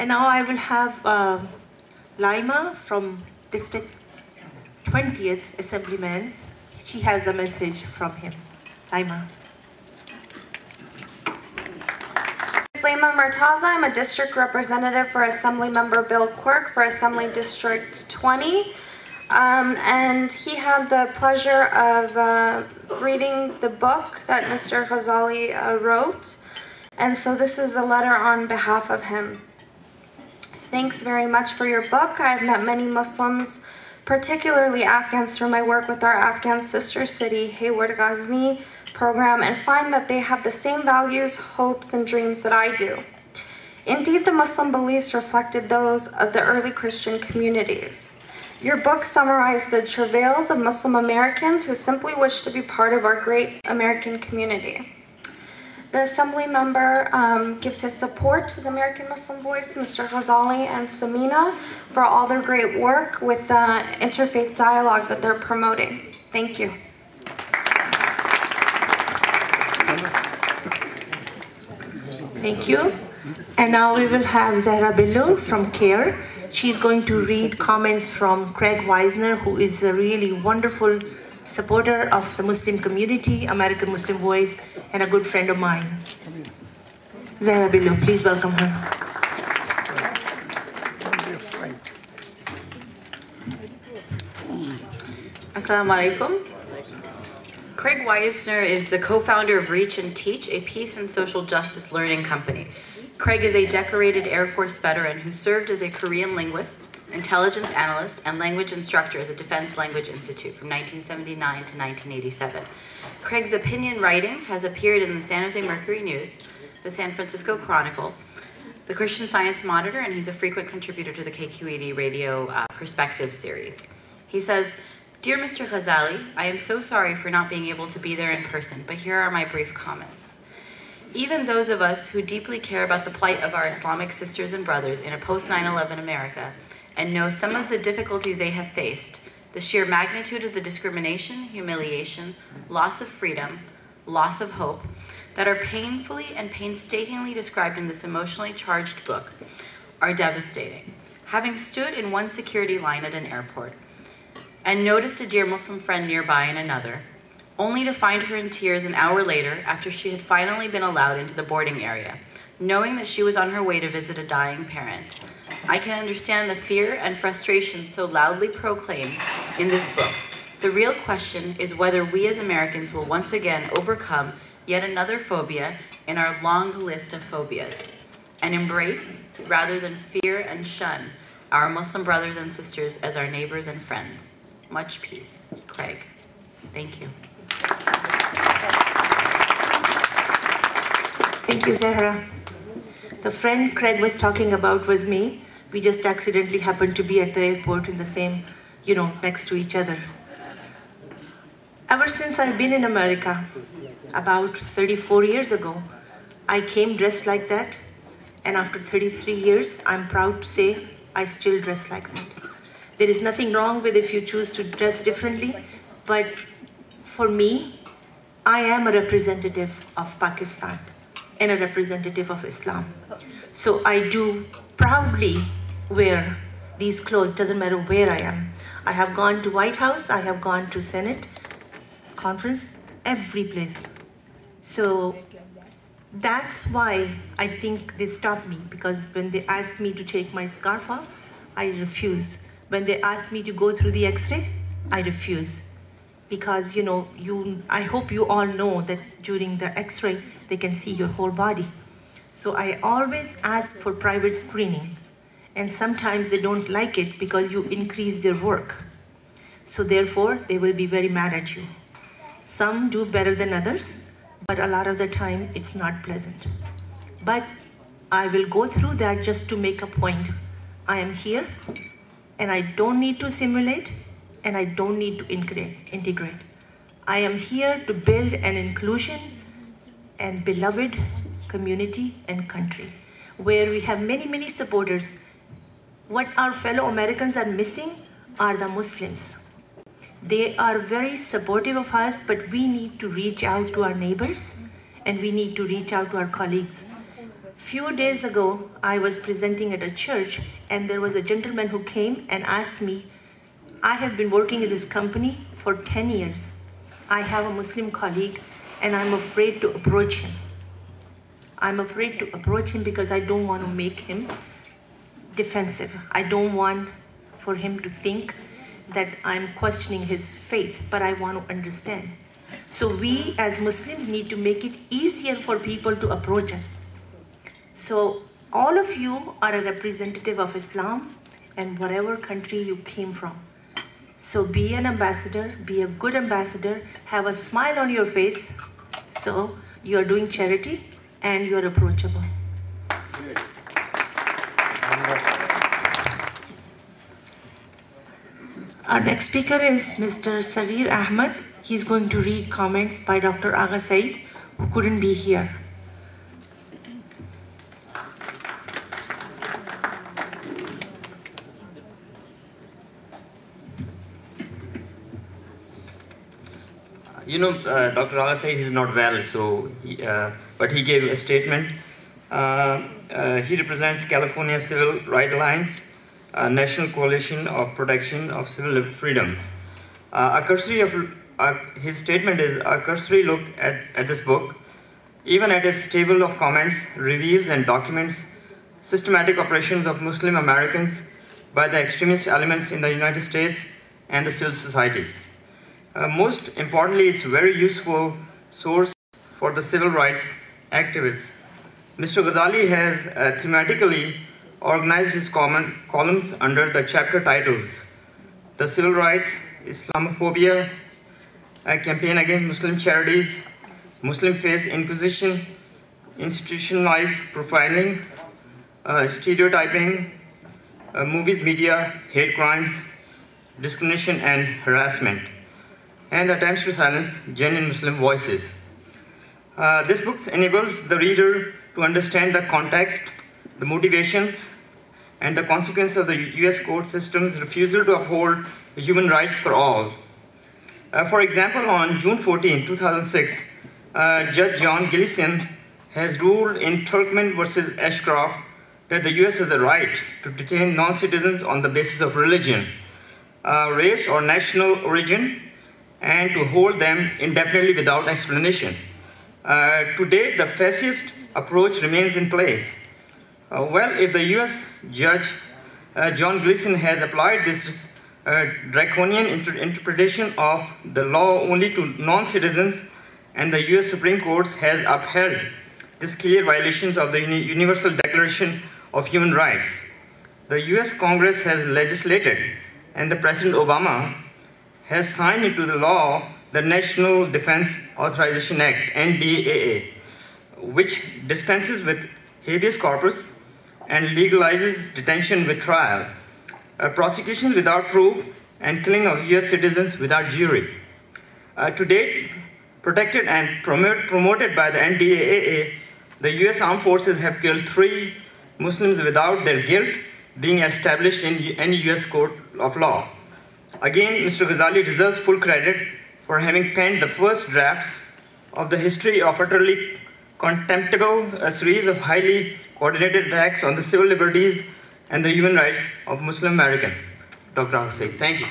And now I will have Laima from District 20th Assemblyman. She has a message from him. Laima. Laima Murtaza. I'm a district representative for Assembly Member Bill Quirk for Assembly District 20. And he had the pleasure of reading the book that Mr. Ghazali wrote. And so this is a letter on behalf of him. Thanks very much for your book. I've met many Muslims, particularly Afghans, through my work with our Afghan sister city, Hayward Ghazni program, and find that they have the same values, hopes, and dreams that I do. Indeed, the Muslim beliefs reflected those of the early Christian communities. Your book summarized the travails of Muslim Americans who simply wish to be part of our great American community. The Assembly member gives his support to the American Muslim Voice, Mr. Ghazali and Samina, for all their great work with the interfaith dialogue that they're promoting. Thank you. Thank you. And now we will have Zahra Billu from CARE. She's going to read comments from Craig Weisner, who is a really wonderful supporter of the Muslim community, American Muslim Voice, and a good friend of mine. Zahra Billu, please welcome her. Assalamu alaikum. Craig Weisner is the co-founder of Reach and Teach, a peace and social justice learning company. Craig is a decorated Air Force veteran who served as a Korean linguist, intelligence analyst, and language instructor at the Defense Language Institute from 1979 to 1987. Craig's opinion writing has appeared in the San Jose Mercury News, the San Francisco Chronicle, the Christian Science Monitor, and he's a frequent contributor to the KQED radio Perspective series. He says, "Dear Mr. Ghazali, I am so sorry for not being able to be there in person, but here are my brief comments. Even those of us who deeply care about the plight of our Islamic sisters and brothers in a post-9/11 America and know some of the difficulties they have faced, the sheer magnitude of the discrimination, humiliation, loss of freedom, loss of hope, that are painfully and painstakingly described in this emotionally charged book are devastating. Having stood in one security line at an airport and noticed a dear Muslim friend nearby in another, only to find her in tears an hour later after she had finally been allowed into the boarding area, knowing that she was on her way to visit a dying parent. I can understand the fear and frustration so loudly proclaimed in this book. The real question is whether we as Americans will once again overcome yet another phobia in our long list of phobias, and embrace, rather than fear and shun, our Muslim brothers and sisters as our neighbors and friends. Much peace, Craig." Thank you. Thank you, Zahra. The friend Craig was talking about was me. We just accidentally happened to be at the airport in the same, next to each other. Ever since I've been in America, about 34 years ago, I came dressed like that. And after 33 years, I'm proud to say I still dress like that. There is nothing wrong with if you choose to dress differently, but for me, I am a representative of Pakistan and a representative of Islam. So I do proudly wear these clothes, doesn't matter where I am. I have gone to White House, I have gone to Senate, conference, every place. So that's why I think they stopped me, because when they asked me to take my scarf off, I refuse. When they asked me to go through the x-ray, I refuse. Because, I hope you all know that during the x-ray, they can see your whole body. So I always ask for private screening. And sometimes they don't like it because you increase their work. So therefore, they will be very mad at you. Some do better than others, but a lot of the time, it's not pleasant. But I will go through that just to make a point. I am here, and I don't need to simulate, and I don't need to integrate. I am here to build an inclusion and beloved community and country where we have many, many supporters. What our fellow Americans are missing are the Muslims. They are very supportive of us, but we need to reach out to our neighbors and we need to reach out to our colleagues. Few days ago, I was presenting at a church, and there was a gentleman who came and asked me, I have been working in this company for 10 years. I have a Muslim colleague, and I'm afraid to approach him. I'm afraid to approach him because I don't want to make him defensive. I don't want for him to think that I'm questioning his faith, but I want to understand. So we as Muslims need to make it easier for people to approach us. So all of you are a representative of Islam and whatever country you came from. So be an ambassador, be a good ambassador, have a smile on your face. So you are doing charity and you are approachable. Our next speaker is Mr. Saveer Ahmed. He's going to read comments by Dr. Agha Saeed, who couldn't be here. Dr. Agha Saeed is not well, so but he gave a statement. He represents California Civil Rights Alliance, a national coalition of protection of civil freedoms. His statement is a cursory look at this book, even at its table of comments, reveals and documents systematic operations of Muslim Americans by the extremist elements in the United States and the civil society. Most importantly, it's a very useful source for the civil rights activists. Mr. Ghazali has thematically organized his columns under the chapter titles: The Civil Rights, Islamophobia, a Campaign Against Muslim Charities, Muslim Faith Inquisition, Institutionalized Profiling, Stereotyping, Movies, Media, Hate Crimes, Discrimination and Harassment, and Attempts to Silence Genuine Muslim Voices. This book enables the reader to understand the context, the motivations, and the consequence of the US court system's refusal to uphold human rights for all. For example, on June 14, 2006, Judge John Gillison has ruled in Turkmen versus Ashcroft that the US has the right to detain non-citizens on the basis of religion, race, or national origin, and to hold them indefinitely without explanation. To date, the fascist approach remains in place. If the US Judge John Gillison has applied this draconian interpretation of the law only to non-citizens, and the US Supreme Court has upheld these clear violations of the Universal Declaration of Human Rights, the US Congress has legislated, and the President Obama has signed into the law the National Defense Authorization Act, NDAA, which dispenses with habeas corpus and legalizes detention with trial, prosecution without proof, and killing of US citizens without jury. To date, protected and promoted by the NDAA, the US Armed Forces have killed 3 Muslims without their guilt being established in any US court of law. Again, Mr. Ghazali deserves full credit for having penned the first drafts of the history of utterly contemptible series of highly coordinated attacks on the civil liberties and the human rights of Muslim American. Dr. Saeed, thank you.